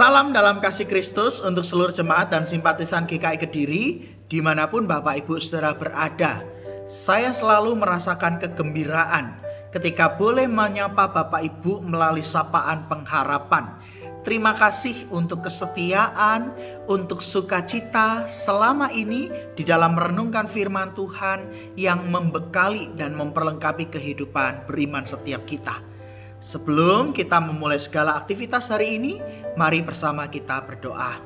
Salam dalam kasih Kristus untuk seluruh jemaat dan simpatisan GKI Kediri, dimanapun Bapak Ibu Saudara berada. Saya selalu merasakan kegembiraan ketika boleh menyapa Bapak Ibu melalui sapaan pengharapan. Terima kasih untuk kesetiaan, untuk sukacita selama ini di dalam merenungkan firman Tuhan yang membekali dan memperlengkapi kehidupan beriman setiap kita. Sebelum kita memulai segala aktivitas hari ini, mari bersama kita berdoa.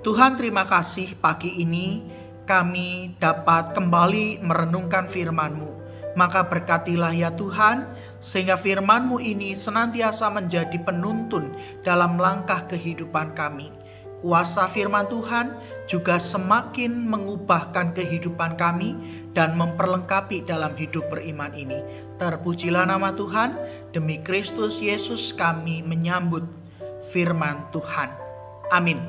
Tuhan, terima kasih pagi ini kami dapat kembali merenungkan firman-Mu. Maka berkatilah ya Tuhan, sehingga firman-Mu ini senantiasa menjadi penuntun dalam langkah kehidupan kami. Kuasa firman Tuhan juga semakin mengubahkan kehidupan kami dan memperlengkapi dalam hidup beriman ini. Terpujilah nama Tuhan, demi Kristus Yesus kami menyambut firman Tuhan. Amin.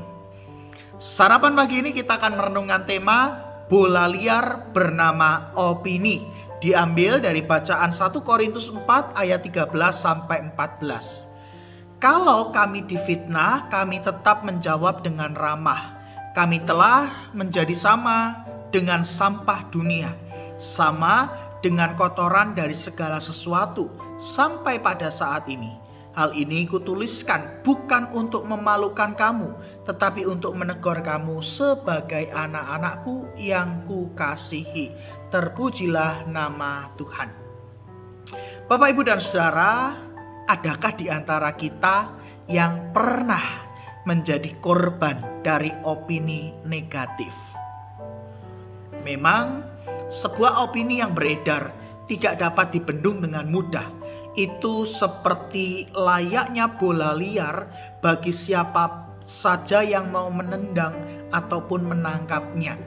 Sarapan pagi ini kita akan merenungkan tema bola liar bernama opini. Diambil dari bacaan 1 Korintus 4 ayat 13 sampai 14. Kalau kami difitnah, kami tetap menjawab dengan ramah. Kami telah menjadi sama dengan sampah dunia, sama dengan kotoran dari segala sesuatu sampai pada saat ini. Hal ini kutuliskan bukan untuk memalukan kamu, tetapi untuk menegur kamu sebagai anak-anakku yang kukasihi. Terpujilah nama Tuhan. Bapak, Ibu, dan Saudara, adakah di antara kita yang pernah menjadi korban dari opini negatif? Memang sebuah opini yang beredar tidak dapat dibendung dengan mudah. Itu seperti layaknya bola liar bagi siapa saja yang mau menendang ataupun menangkapnya.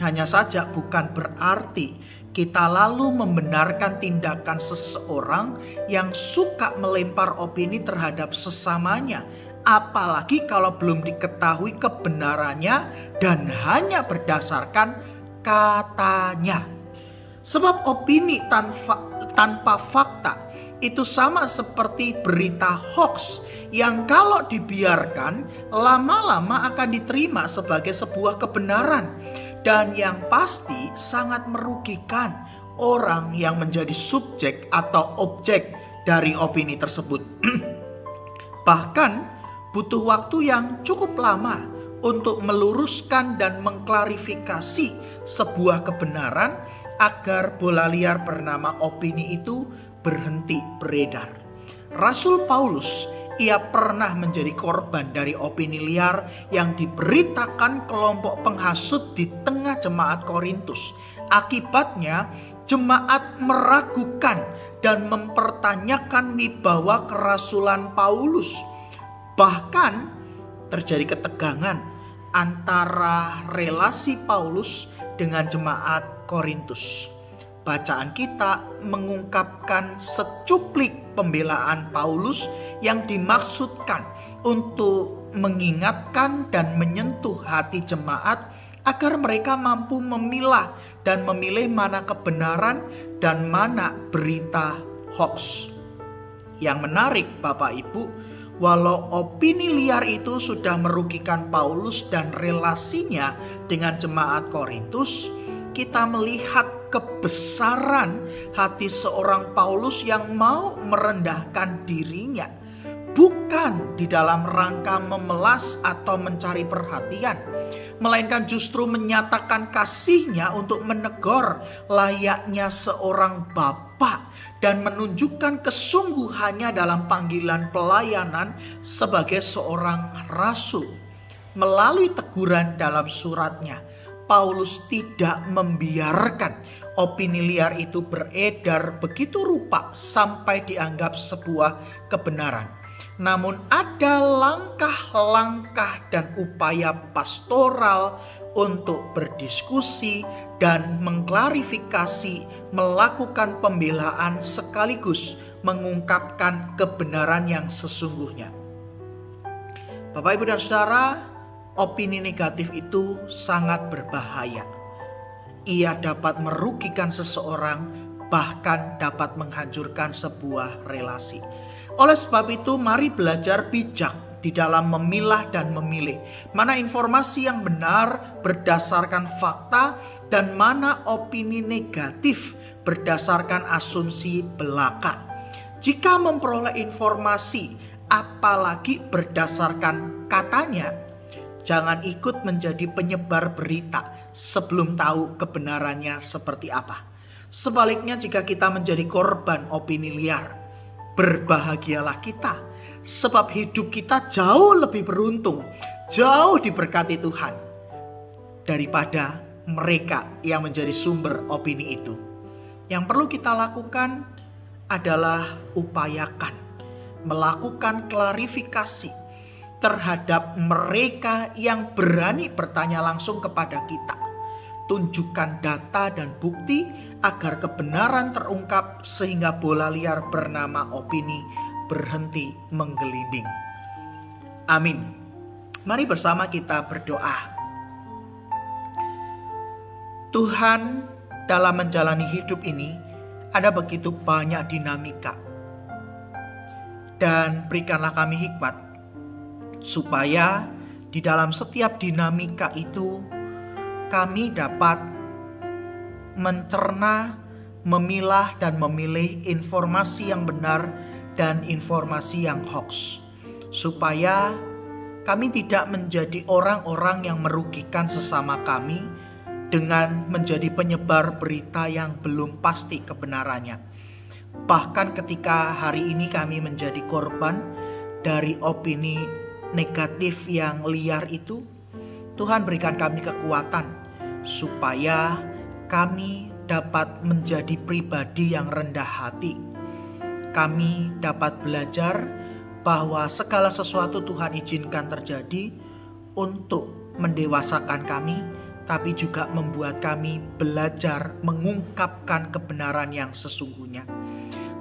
Hanya saja bukan berarti kita lalu membenarkan tindakan seseorang yang suka melempar opini terhadap sesamanya, apalagi kalau belum diketahui kebenarannya dan hanya berdasarkan katanya. Sebab opini tanpa fakta itu sama seperti berita hoax yang kalau dibiarkan lama-lama akan diterima sebagai sebuah kebenaran. Dan yang pasti sangat merugikan orang yang menjadi subjek atau objek dari opini tersebut. Bahkan butuh waktu yang cukup lama untuk meluruskan dan mengklarifikasi sebuah kebenaran agar bola liar bernama opini itu berhenti beredar. Rasul Paulus, ia pernah menjadi korban dari opini liar yang diberitakan kelompok penghasut di tengah jemaat Korintus. Akibatnya, jemaat meragukan dan mempertanyakan wibawa kerasulan Paulus. Bahkan terjadi ketegangan antara relasi Paulus dengan jemaat Korintus. Bacaan kita mengungkapkan secuplik pembelaan Paulus yang dimaksudkan untuk mengingatkan dan menyentuh hati jemaat agar mereka mampu memilah dan memilih mana kebenaran dan mana berita hoax. Yang menarik Bapak Ibu, walau opini liar itu sudah merugikan Paulus dan relasinya dengan jemaat Korintus, kita melihat kebesaran hati seorang Paulus yang mau merendahkan dirinya, bukan di dalam rangka memelas atau mencari perhatian, melainkan justru menyatakan kasihnya untuk menegur layaknya seorang bapak dan menunjukkan kesungguhannya dalam panggilan pelayanan sebagai seorang rasul. Melalui teguran dalam suratnya, Paulus tidak membiarkan opini liar itu beredar begitu rupa sampai dianggap sebuah kebenaran. Namun ada langkah-langkah dan upaya pastoral untuk berdiskusi dan mengklarifikasi, melakukan pembelaan sekaligus mengungkapkan kebenaran yang sesungguhnya. Bapak, Ibu, dan Saudara, opini negatif itu sangat berbahaya. Ia dapat merugikan seseorang, bahkan dapat menghancurkan sebuah relasi. Oleh sebab itu, mari belajar bijak di dalam memilah dan memilih. Mana informasi yang benar berdasarkan fakta dan mana opini negatif berdasarkan asumsi belaka. Jika memperoleh informasi apalagi berdasarkan katanya, jangan ikut menjadi penyebar berita sebelum tahu kebenarannya seperti apa. Sebaliknya, jika kita menjadi korban opini liar, berbahagialah kita, sebab hidup kita jauh lebih beruntung, jauh diberkati Tuhan daripada mereka yang menjadi sumber opini itu. Yang perlu kita lakukan adalah upayakan melakukan klarifikasi terhadap mereka yang berani bertanya langsung kepada kita. Tunjukkan data dan bukti agar kebenaran terungkap sehingga bola liar bernama opini berhenti menggelinding. Amin. Mari bersama kita berdoa. Tuhan, dalam menjalani hidup ini ada begitu banyak dinamika. Dan berikanlah kami hikmat supaya di dalam setiap dinamika itu kami dapat mencerna, memilah dan memilih informasi yang benar dan informasi yang hoax, supaya kami tidak menjadi orang-orang yang merugikan sesama kami dengan menjadi penyebar berita yang belum pasti kebenarannya. Bahkan ketika hari ini kami menjadi korban dari opini negatif yang liar itu, Tuhan berikan kami kekuatan supaya kami dapat menjadi pribadi yang rendah hati. Kami dapat belajar bahwa segala sesuatu Tuhan izinkan terjadi untuk mendewasakan kami, tapi juga membuat kami belajar mengungkapkan kebenaran yang sesungguhnya.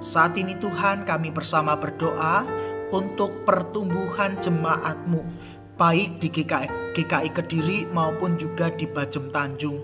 Saat ini Tuhan, kami bersama berdoa untuk pertumbuhan jemaat-Mu, baik di GKI Kediri maupun juga di Bajem Tanjung.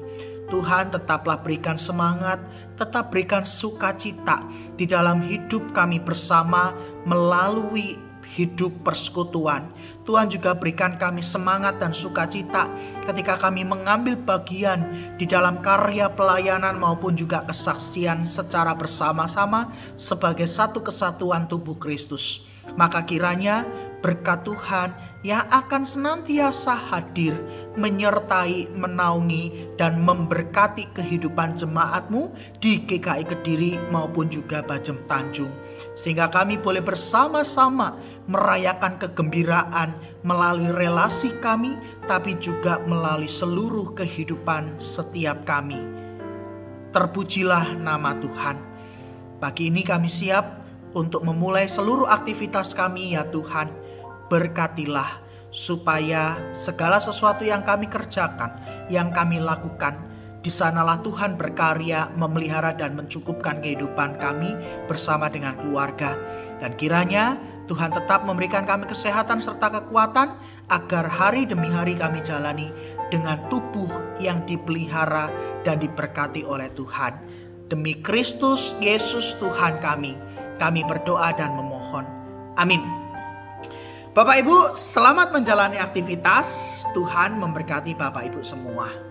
Tuhan, tetaplah berikan semangat, tetap berikan sukacita di dalam hidup kami bersama melalui hidup persekutuan. Tuhan juga berikan kami semangat dan sukacita ketika kami mengambil bagian di dalam karya pelayanan maupun juga kesaksian secara bersama-sama sebagai satu kesatuan tubuh Kristus. Maka kiranya berkat Tuhan yang akan senantiasa hadir, menyertai, menaungi, dan memberkati kehidupan jemaat-Mu di GKI Kediri maupun juga Bajem Tanjung. Sehingga kami boleh bersama-sama merayakan kegembiraan melalui relasi kami, tapi juga melalui seluruh kehidupan setiap kami. Terpujilah nama Tuhan. Pagi ini kami siap untuk memulai seluruh aktivitas kami, ya Tuhan. Berkatilah supaya segala sesuatu yang kami kerjakan, yang kami lakukan, di sanalah Tuhan berkarya, memelihara dan mencukupkan kehidupan kami bersama dengan keluarga. Dan kiranya Tuhan tetap memberikan kami kesehatan serta kekuatan agar hari demi hari kami jalani dengan tubuh yang dipelihara dan diberkati oleh Tuhan. Demi Kristus Yesus Tuhan kami berdoa dan memohon. Amin. Bapak Ibu, selamat menjalani aktivitas. Tuhan memberkati Bapak Ibu semua.